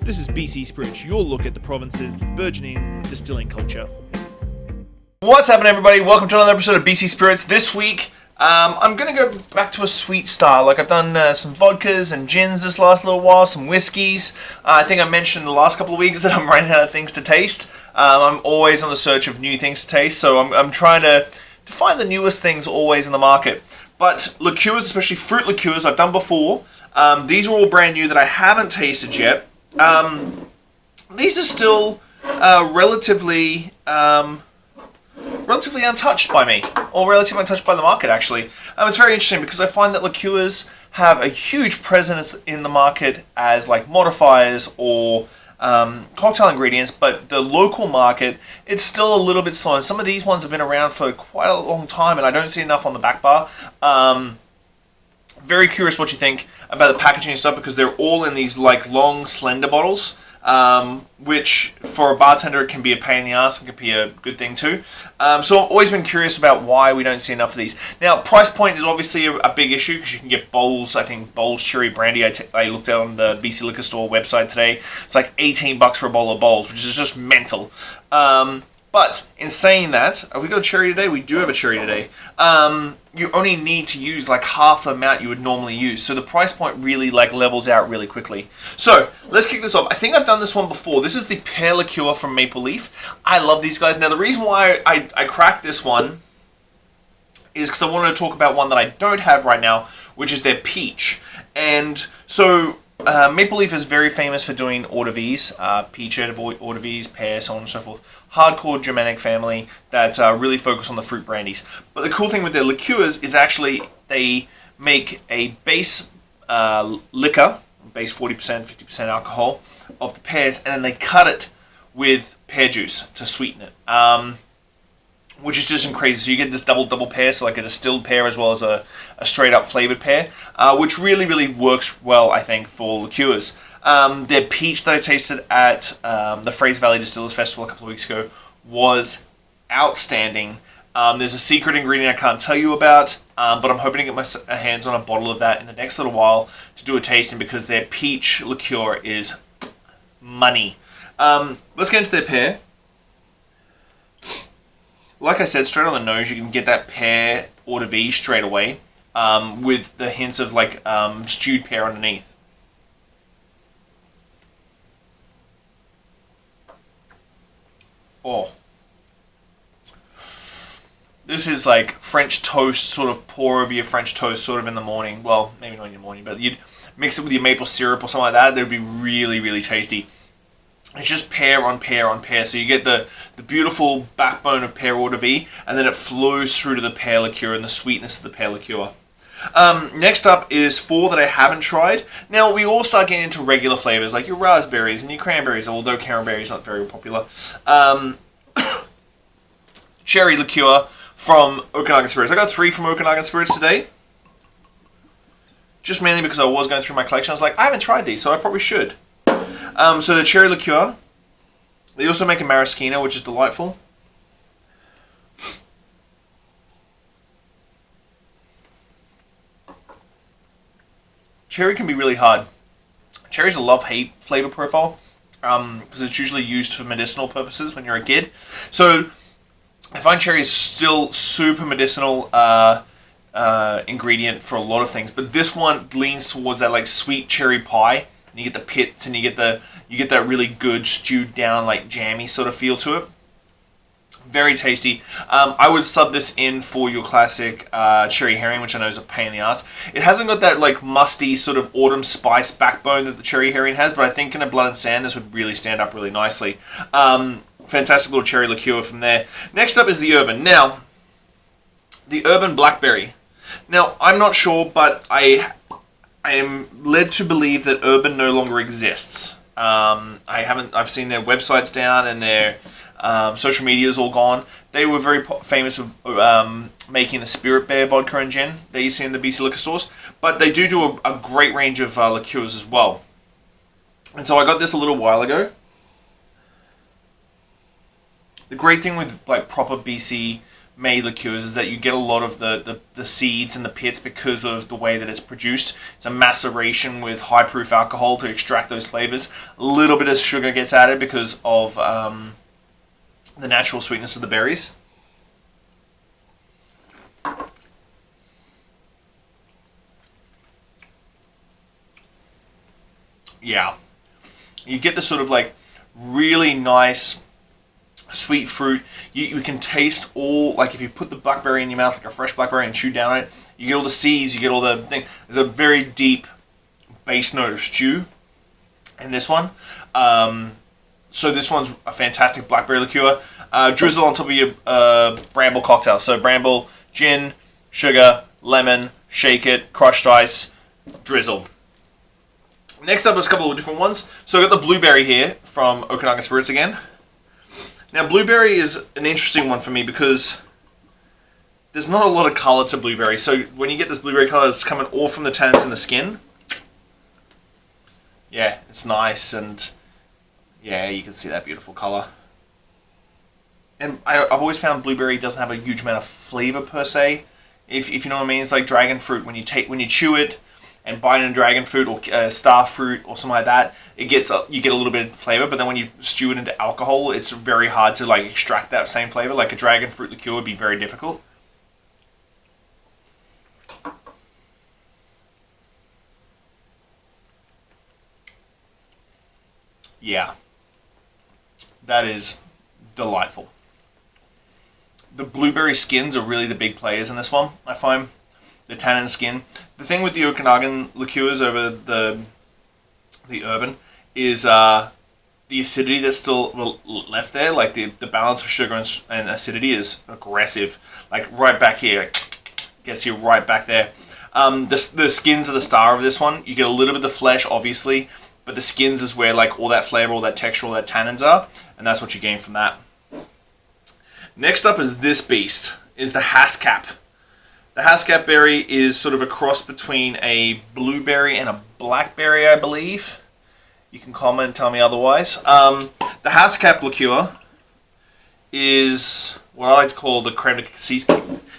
This is BC Spirits, your look at the province's burgeoning distilling culture. What's happening, everybody? Welcome to another episode of BC Spirits. This week, I'm going to go back to a sweet style. Like, I've done some vodkas and gins this last little while, some whiskeys. I think I mentioned the last couple of weeks that I'm running out of things to taste. I'm always on the search of new things to taste, so I'm trying to find the newest things always in the market. But liqueurs, especially fruit liqueurs, I've done before. These are all brand new that I haven't tasted yet. These are still relatively untouched by me, or relatively untouched by the market, actually. It's very interesting because I find that liqueurs have a huge presence in the market as like modifiers or cocktail ingredients, but the local market, it's still a little bit slow. And some of these ones have been around for quite a long time, and I don't see enough on the back bar. Very curious what you think about the packaging and stuff, because they're all in these like long, slender bottles, which for a bartender can be a pain in the ass and can be a good thing too. So I've always been curious about why we don't see enough of these. Now, price point is obviously a big issue because you can get bowls. I think Bowls Cherry Brandy, I looked at on the BC Liquor Store website today. It's like $18 for a bowl of bowls, which is just mental. But in saying that, have we got a cherry today? We do have a cherry today. You only need to use like half the amount you would normally use. So the price point really like levels out really quickly. So let's kick this off. I think I've done this one before. This is the pear liqueur from Maple Leaf. I love these guys. Now the reason why I cracked this one is because I wanted to talk about one that I don't have right now, which is their peach. And so Maple Leaf is very famous for doing eau de vis, peach eau de vis, pear, so on and so forth. Hardcore Germanic family that really focus on the fruit brandies. But the cool thing with their liqueurs is actually they make a base liquor, base 40%, 50% alcohol of the pears, and then they cut it with pear juice to sweeten it. Which is just crazy. So you get this double pear, so like a distilled pear as well as a straight up flavored pear, which really works well, I think, for liqueurs. Their peach that I tasted at the Fraser Valley Distillers Festival a couple of weeks ago was outstanding. There's a secret ingredient I can't tell you about, but I'm hoping to get my hands on a bottle of that in the next little while to do a tasting, because their peach liqueur is money. Let's get into their pear. Like I said, straight on the nose, you can get that pear eau de vie straight away, with the hints of like stewed pear underneath. Oh, this is like French toast, sort of pour over your French toast sort of in the morning. Well, maybe not in the morning, but you'd mix it with your maple syrup or something like that. That would be really tasty. It's just pear on pear on pear. So you get the beautiful backbone of pear eau de vie, and then it flows through to the pear liqueur and the sweetness of the pear liqueur. Next up is four that I haven't tried. Now, we all start getting into regular flavors, like your raspberries and your cranberries, although cranberry is not very popular. Cherry liqueur from Okanagan Spirits. I got 3 from Okanagan Spirits today. Just mainly because I was going through my collection. I was like, I haven't tried these, so I probably should. So the cherry liqueur. They also make a maraschino, which is delightful. Cherry can be really hard. Cherry's a love-hate flavor profile, because it's usually used for medicinal purposes when you're a kid. So I find cherry is still super medicinal ingredient for a lot of things, but this one leans towards that like sweet cherry pie. And you get the pits, and you get that really good stewed down like jammy sort of feel to it. Very tasty. I would sub this in for your classic cherry herring, which I know is a pain in the ass. It hasn't got that like musty sort of autumn spice backbone that the cherry herring has, but I think in a blood and sand this would really stand up really nicely. Fantastic little cherry liqueur from there. Next up is the Urban. Now, the Urban Blackberry. Now, I'm not sure, but I am led to believe that Urban no longer exists. I've seen their websites down and their social media is all gone. They were very famous for making the Spirit Bear vodka and gin that you see in the BC liquor stores, but they do a great range of liqueurs as well. And so I got this a little while ago. The great thing with like proper BC made liqueurs is that you get a lot of the seeds and the pits because of the way that it's produced. It's a maceration with high proof alcohol to extract those flavors. A little bit of sugar gets added because of the natural sweetness of the berries. Yeah, you get this sort of like really nice sweet fruit. You can taste all, like if you put the blackberry in your mouth, like a fresh blackberry, and chew down on it, you get all the seeds, you get all the thing. There's a very deep base note of stew in this one. So this one's a fantastic blackberry liqueur. Drizzle on top of your bramble cocktail. So bramble, gin, sugar, lemon, shake it, crushed ice, drizzle. Next up is a couple of different ones. So I got the blueberry here from Okanagan Spirits again. Now blueberry is an interesting one for me because there's not a lot of color to blueberry. So when you get this blueberry color, it's coming all from the tannins in the skin. Yeah, it's nice, and yeah, you can see that beautiful color. And I've always found blueberry doesn't have a huge amount of flavor per se. If you know what I mean, it's like dragon fruit. When you chew it and bite into dragon fruit or star fruit or something like that, you get a little bit of flavor. But then when you stew it into alcohol, it's very hard to like extract that same flavor. Like a dragon fruit liqueur would be very difficult. Yeah, that is delightful. The blueberry skins are really the big players in this one, I find. The tannin skin. The thing with the Okanagan liqueurs over the urban is the acidity that's still left there. Like the balance of sugar and acidity is aggressive. Like right back here, gets you right back there. The skins are the star of this one. You get a little bit of the flesh, obviously, but the skins is where like all that flavor, all that texture, all that tannins are, and that's what you gain from that. Next up is this beast, is the Haskap. The Haskap Berry is sort of a cross between a blueberry and a blackberry, I believe. You can comment and tell me otherwise. The Haskap Liqueur is what I like to call the creme de cassis.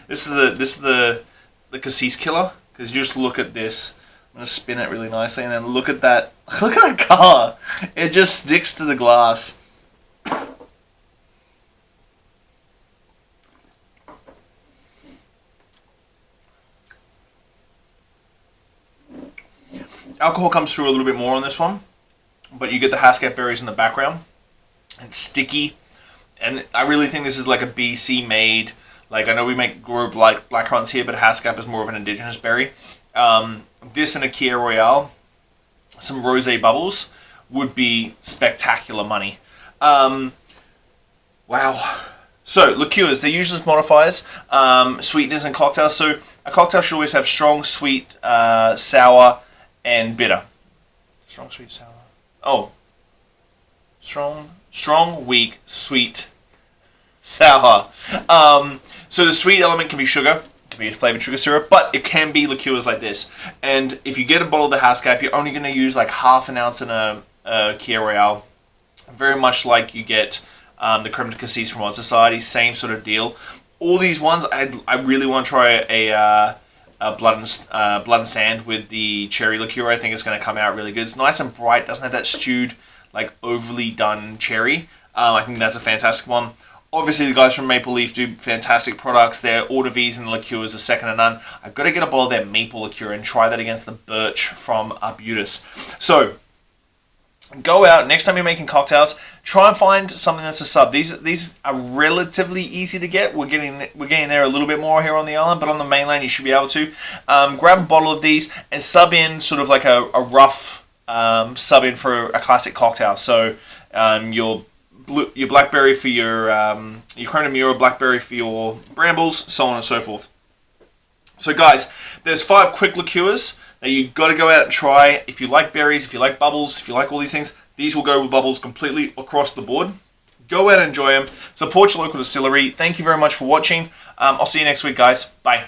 This is the cassis killer, because you just look at this. I'm going to spin it really nicely, and then look at that. Look at that color. It just sticks to the glass. Alcohol comes through a little bit more on this one, but you get the Haskap berries in the background. It's sticky, and I really think this is like a BC made. Like I know we grow blackcurrants here, but Haskap is more of an indigenous berry. This and a Kia Royale, some rosé bubbles, would be spectacular money. Wow. So liqueurs, they're usually modifiers, sweeteners, and cocktails. So a cocktail should always have strong, sweet, sour, and bitter. Strong, sweet, sour. Oh. Strong, weak, sweet, sour. So the sweet element can be sugar. It can be a flavored sugar syrup, but it can be liqueurs like this. And if you get a bottle of the Haskap, you're only going to use like half an ounce in a Kia Royale. Very much like you get the creme de cassis from One Society. Same sort of deal. All these ones, I really want to try a blood and sand with the cherry liqueur. I think it's going to come out really good. It's nice and bright. Doesn't have that stewed, like overly done cherry. I think that's a fantastic one. Obviously, the guys from Maple Leaf do fantastic products. Their eau de vies and liqueurs are second to none. I've got to get a bottle of their maple liqueur and try that against the birch from Arbutus. So, go out next time you're making cocktails. Try and find something that's a sub. These are relatively easy to get. We're getting there a little bit more here on the island, but on the mainland you should be able to grab a bottle of these and sub in sort of like a rough sub in for a classic cocktail. So your blackberry for your creme de mure, blackberry for your brambles, so on and so forth. So guys, there's 5 quick liqueurs that you got to go out and try. If you like berries, if you like bubbles, if you like all these things, these will go with bubbles completely across the board. Go out and enjoy them. Support your local distillery. Thank you very much for watching. I'll see you next week, guys. Bye.